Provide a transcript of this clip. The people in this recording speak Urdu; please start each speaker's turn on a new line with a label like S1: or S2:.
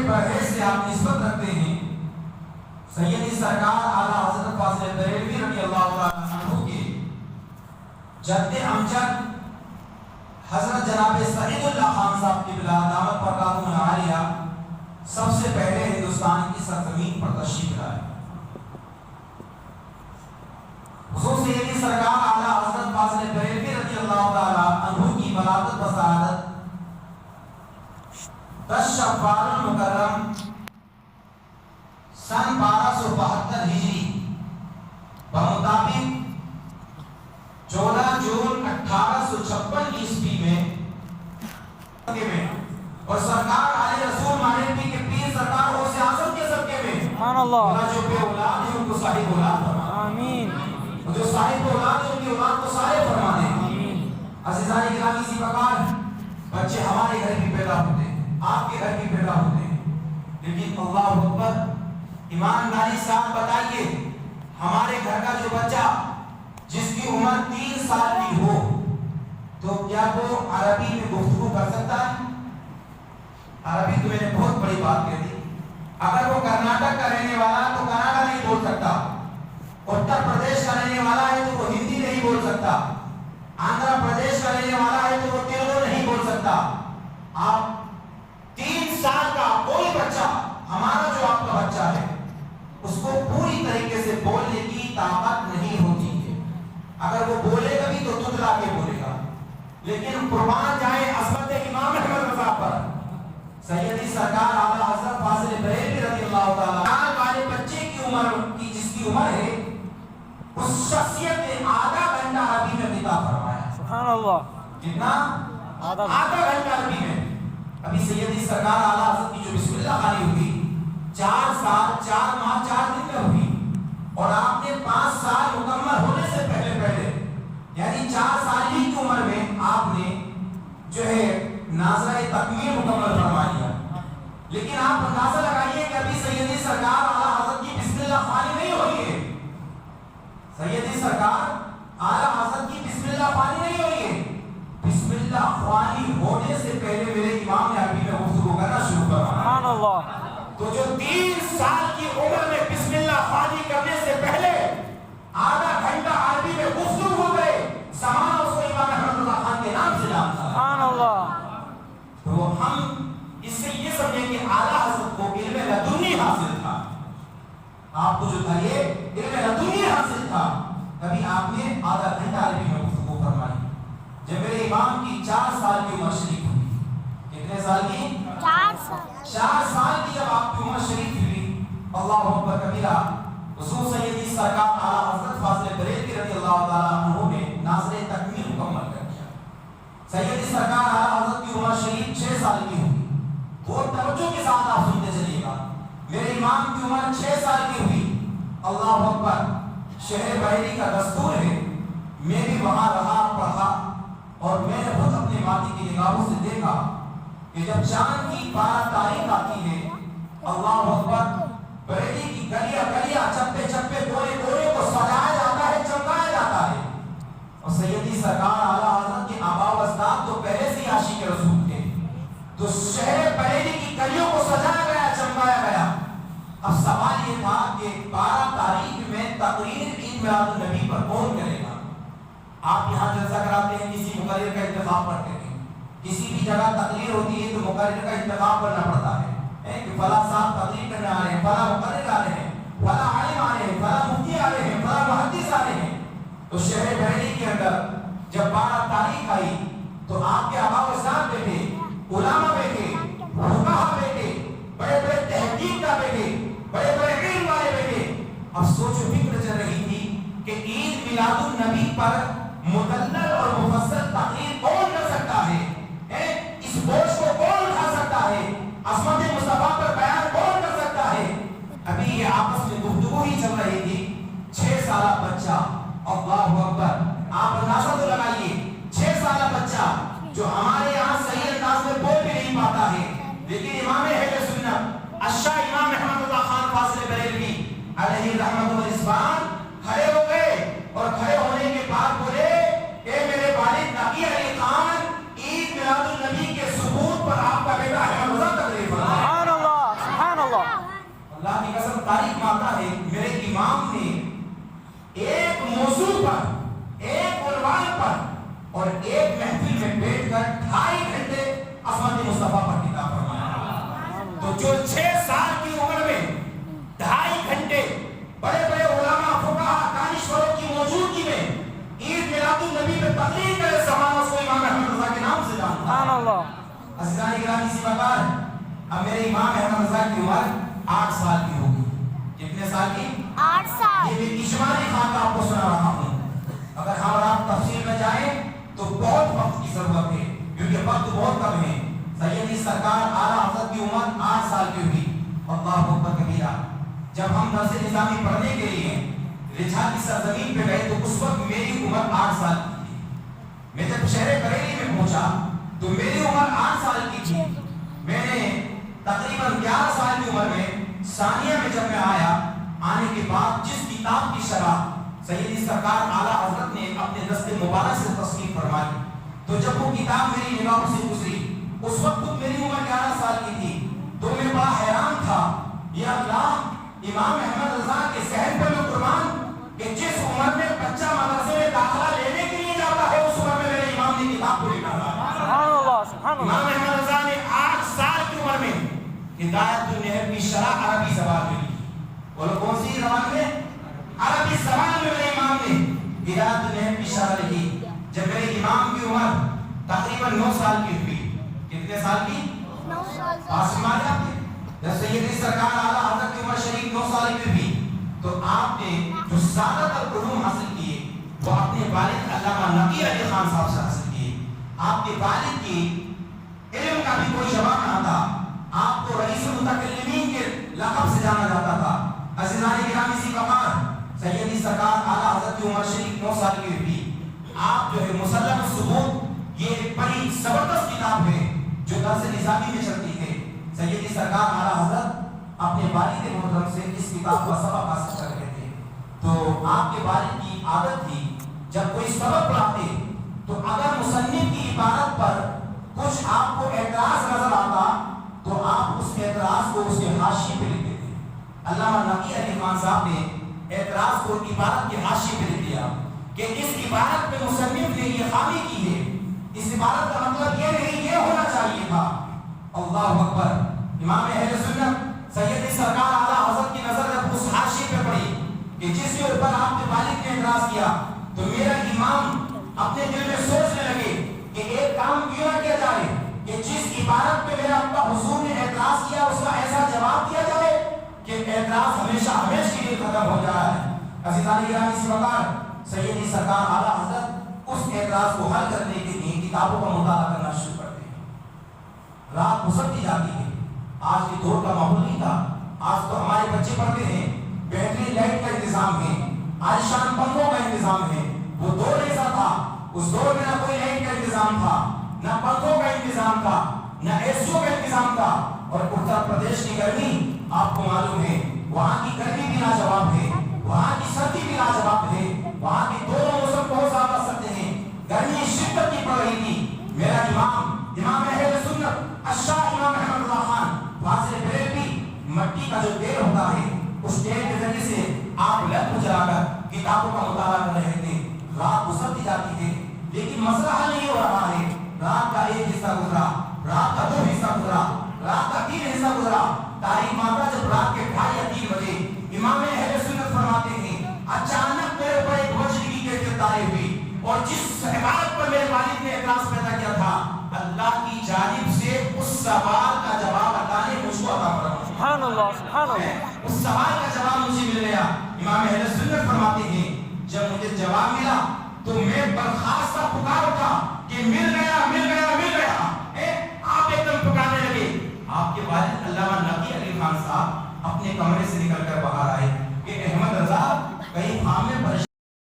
S1: بڑے سے آپ نسبت رکھتے ہیں سیدی سرکار اعلیٰ حضرت فاضل بریلوی رضی اللہ تعالیٰ عنہ کے جد امجد حضرت جناب سعید اللہ خان صاحب کی بلا دامت برکاتہ عالیہ سب سے پہلے ہندوستان کی سرزمین پر تشریف لائے. حضور سیدی سرکار اعلیٰ حضرت فاضل بریلوی رضی اللہ تعالیٰ عنہ کی ولادت و سعادت 10 شوال المکرم سن 1272 ہجری بمطابق 14 جون 1856 عیسوی میں اور سرکار علی رسول مانوی کے پیر سرکار غوث اعظم کے صدقے میں سبحان اللہ جو بے اولاد ہیں ان کو صاحب اولاد فرما آمین اور جو صاحب اولاد ہیں ان کی اولاد کو صالح فرما دے آمین. عزیزان گرامی اسی پرکار بچے ہمارے گھر بھی پیدا ہوتے ہیں آپ کے گھر بھی پیدا ہوتے ہیں لیکن اللہ اکبر ایمانداری صاحب بتائیے ہمارے گھر کا جو بچہ جس کی عمر 3 سال کی ہو تو کیا وہ عربی میں گفتگو کر سکتا ہے؟ عربی تو میں نے بہت بڑی بات کہہ دی. اگر وہ کرناٹک کا رہنے والا تو کناڈا نہیں بول سکتا, اتر پردیش کا رہنے والا ہے تو وہ ہندی نہیں بول سکتا, آندھرا پردیش کا رہنے والا ہے تو وہ تیلگو نہیں بول سکتا. آپ 3 سال کا کوئی بچہ ہمارا جو آپ کا بچہ ہے اس کو پوری طریقے سے بولنے کی طاقت نہیں ہوتی ہے. اگر وہ بولے گا بھی تو تھتلا کے بولے گا. لیکن قربان جائے عظمت امام احمد رضا پر سیدی سرکار اعلیٰ حضرت فاضل بریلوی رضی اللہ تعالیٰ والے بچے کی عمر کی جس کی عمر ہے اس شخصیت نے آدھا گھنٹہ عربی میں خطاب فرمایا. سبحان اللہ. کتنا؟ آدھا گھنٹہ عربی میں. ابھی سیدی سرکار اعلیٰ حضرت کی جو بسم اللہ خانی ہوئی 4 سال 4 ماہ 4 دن میں ہوئی اور آپ نے 5 سال مکمل ہونے سے پہلے یعنی 4 سال ہی کی عمر میں آپ نے جو ہے ناظرہ تکمیل مکمل فرما لیا. لیکن آپ اندازہ لگائیے کہ ابھی سیدی سرکار اعلیٰ حضرت کی بسم اللہ خوانی نہیں ہوئی ہے. سیدی سرکار اعلیٰ حضرت کی بسم اللہ خوانی نہیں ہوئی ہے. بسم اللہ خوانی ہونے سے پہلے میرے امام نے عربی میں گفتگو کرنا شروع کروایا. سبحان اللہ. تو جو 3 سال کی عمر میں بسم اللہ خوانی کرنے سے پہلے آدھا گھنٹہ عربی میں گفتگو ہو گئے زمانہ اس کو امام احمد رضا خان کے نام سے جانتا ہے. سبحان اللہ. تو ہم اس سے یہ سمجھیں کہ اعلیٰ حضرت کو علم لدنی حاصل تھا. آپ کو جو تھا یہ علم لدنی حاصل تھا. کبھی آپ نے آدھا گھنٹہ عربی میں گفتگو فرمائی. جب میرے امام کی 4 سال کی عمر شریف ہوئی, کتنے سال کی؟ 4 سال کی جب آپ کی عمر شریف ہوئی, اللہ اکبر کبیرہ, حضور سیدی سرکار اعلیٰ حضرت فاضل بریلوی رضی اللہ تعالیٰ عنہ نے ناظر تکمیل مکمل کر دیا. سیدی سرکار اعلیٰ حضرت کی عمر شریف 6 سال کی ہوئی. بہت توجہ کے ساتھ آپ سنتے چلیے گا. میرے امام کی عمر 6 سال کی ہوئی. اللہ اکبر. شہر بریلی کا دستور ہے, میں بھی وہاں رہا پڑھا اور میں نے خود اپنے ماضی کی نگاہوں سے دیکھا کہ جب چاند کی 12 تاریخ آتی ہے, اللہ اکبر, بریلی کی گلیاں گلیاں چپے چپے کونے کونے کو سجایا جاتا ہے, چمکایا جاتا ہے. اور سیدی سرکار اعلیٰ حضرت کے آباء و اجداد تو پہلے سے ہی عاشق رسول تھے, تو شہر بریلی کی گلیوں کو سجایا گیا, چمکایا گیا. اب سوال یہ تھا کہ 12 تاریخ میں تقریر عید میلاد النبی پر کون کرے گا؟ آپ یہاں جلسہ کراتے ہیں, کسی مقرر کا انتخاب کرتے ہیں, کسی بھی جگہ تقریر ہوتی ہے تو مقرر کا انتخاب کرنا پڑتا ہے کہ فلاں صاحب تقریر کرنے آ رہے ہیں, فلاں مقرر آ رہے ہیں, فلاں عالم آ رہے ہیں, فلاں مفتی آ رہے ہیں, فلاں محدث آ رہے ہیں. تو شہر بریلی کے اندر جب 12 تاریخ آئی تو آپ کے آباء و اجداد بیٹھے, علماء بیٹھے, فقہاء بیٹھے, بڑے بڑے تحقیق کا بیٹھے, بڑے بڑے علم والے بیٹھے. اب سوچ و فکر چل رہی تھی کہ عید میلاد النبی پر مدلل اور مفصل تقریر کون کر سکتا ہے, اس بوجھ کو کون اٹھا سکتا ہے, عظمت مصطفیٰ پر بیان کون کر سکتا ہے. ابھی یہ آپس میں گفتگو ہی چل رہی تھی. 6 سالہ بچہ, اللہ اکبر, آپ اندازہ تو لگائیے 6 سالہ بچہ جو ہمارے یہاں صحیح انداز میں بول بھی نہیں پاتا ہے, لیکن امام اہل سنت الشاہ امام احمد رضا خان فاضل بریلوی علیہ رحمت و رضوان کھڑے ہو گئے اور کھڑے ہونے کے بعد بولے کہ میرے والد نقی علی خان عید میلاد النبی کے ثبوت پر آپ کا بیٹا احمد رضا تقریر فرمائے. سبحان اللہ, عزیزان گرامی سی بکار اب میرے امام احمد رضا کی عمر 8 سال کی ہوگی. کتنے سال کی؟ 8 سال. یہ بھی اجمالی خاکہ آپ کو سنا رہا ہوں. اگر ہم اور آپ تفصیل میں جائیں تو بہت وقت کی ضرورت ہے کیونکہ وقت بہت کم ہے. سیدی سرکار اعلیٰ حضرت کی عمر 8 سال کی ہوئی. اللہ اکبر کبیرہ. جب ہم درس نظامی پڑھنے کے لیے رجھا کی سرزمین پہ گئے تو اس وقت میری عمر 8 سال کی تھی. میں جب شہر بریلی میں پہنچا تو میری عمر 8 سال کی تھی. میں نے تقریباً 11 سال کی عمر میں ثانیہ میں جب میں آیا, آنے کے بعد جس کتاب کی شرح سیدی سرکار اعلیٰ حضرت نے اپنے دست مبارک سے تصنیف فرمائی تو جب وہ کتاب میری نگاہوں سے گزری اس وقت میری عمر 11 سال کی تھی تو میں بڑا حیران تھا. یا اللہ, امام احمد رضا کے ذہن پر میں قربان کہ جس عمر میں بچہ مدرسے میں داخلہ لینے کے لیے جاتا ہے اس عمر میں میرے امام نے کتاب کو نکالا. امام احمد رضا نے 8 سال کی عمر میں ہدایت النحل کی شرح عربی زبان میں لکھی. بولو کون سی زبان میں؟ عربی زبان میں میرے امام نے ہدایت النحل کی شرح لکھی. جب میرے امام کی عمر تقریباً 9 سال کی ہوئی. کتنے سال کی؟ 9 سال. آسمان جاتے جب سیدی سرکار اعلیٰ حضرت کی عمر شریف 9 سال کی ہوئی تو آپ نے جو زیادہ تر علوم حاصل کیے وہ اپنے والد علامہ نقی علی خان صاحب سے حاصل کیے. آپ کے والد کی علم کا بھی کوئی جواب نہ تھا. آپ کو رئیس المتکلمین کے لقب سے جانا جاتا تھا. عزیزان گرامی سی وقار سیدی سرکار اعلیٰ حضرت کی عمر شریف 9 سال کی ہوئی. آپ جو ہے مسلم الثبوت یہ ایک بڑی زبردست کتاب ہے جو درس نظامی میں چلتی ہے. سیدی سرکار اعلیٰ حضرت اپنے والد محترم سے اس کتاب کا سبق حاصل کر رہے تھے تو آپ کے والد کی عادت تھی جب کوئی سبق پڑھاتے تو اگر مصنف کی عبارت پر کچھ آپ کو اعتراض نظر آتا تو آپ اس اعتراض کو اس کے حاشیے پہ لکھ دیتے. علامہ نقی علی خان صاحب نے اعتراض کو عبارت کے حاشیے پہ لکھ دیا کہ اس عبارت پہ مصنف نے یہ خامی کی ہے, اس عبارت کا مطلب یہ نہیں, یہ ہونا چاہیے تھا. اللہ اکبر. امام اہل سنت سیدی سرکار اعلیٰ حضرت کی نظر جب اس حاشیے پہ پڑی کہ جس کے اوپر آپ کے والد نے اعتراض کیا تو میرا امام اپنے دل میں سوچنے لگے کہ ایک کام کیوں نہ کیا جائے کہ جس عبارت پہ میرا ابا حضور نے اعتراض کیا اس کا ایسا جواب دیا جائے کہ اعتراض ہمیشہ ہمیشہ کے لیے ختم ہو جا رہا ہے. عزیزان گرامی سی وقار سیدی سرکار اعلیٰ حضرت اس اعتراض کو حل کرنے کے لیے کتابوں کا مطالعہ کرنا شروع کرتے ہیں. رات گزرتی جاتی ہے. آج کے دور کا ماحول نہیں تھا. آج تو ہمارے بچے پڑھتے ہیں بہترین لائٹ کا انتظام ہے, عالیشان پنکھوں کا انتظام ہے. وہ دور ایسا تھا, اس دور میں نہ کوئی لائٹ کا انتظام تھا, نہ پنکھوں کا انتظام تھا, نہ ایسیوں کا انتظام تھا. اور اتر پردیش کی گرمی آپ کو معلوم ہے, وہاں کی گرمی بھی لاجواب ہے, وہاں کی سردی بھی لاجواب ہے. وہاں کے دونوں موسم بہت زیادہ سردی ہیں. گرمی شدت کی پڑ رہی تھی. میرا امام اہل سنت الشاہ امام احمد رضا خان فاضل بریلوی مٹی کا جو تیل ہوتا ہے اس تیل کے ذریعے سے آپ لمپ جلا کر کتابوں کا مطالعہ کر رہے تھے. رات گزرتی جاتی تھی لیکن مسئلہ حل نہیں ہو رہا ہے. رات کا ایک حصہ گزرا, رات کا 2 حصہ گزرا, رات کا 3 حصہ گزرا. تاریخ ماتا جب رات کے 2:30 یا 3 بجے امام اہل سنت فرماتے ہیں اچانک میرے اوپر ایک روشنی کی کیفیت طاری ہوئی اور جس عبارت پر میرے والد نے اعتراض پیدا کیا تھا اللہ کی جانب سے اس سوال کا جواب اللہ نے مجھ کو عطا فرمایا. سبحان اللہ, سبحان اللہ. اس سوال کا جواب مجھے مل گیا. امام اہل سنت فرماتے ہیں جب مجھے جواب ملا تو میں برخاستہ پکار اٹھا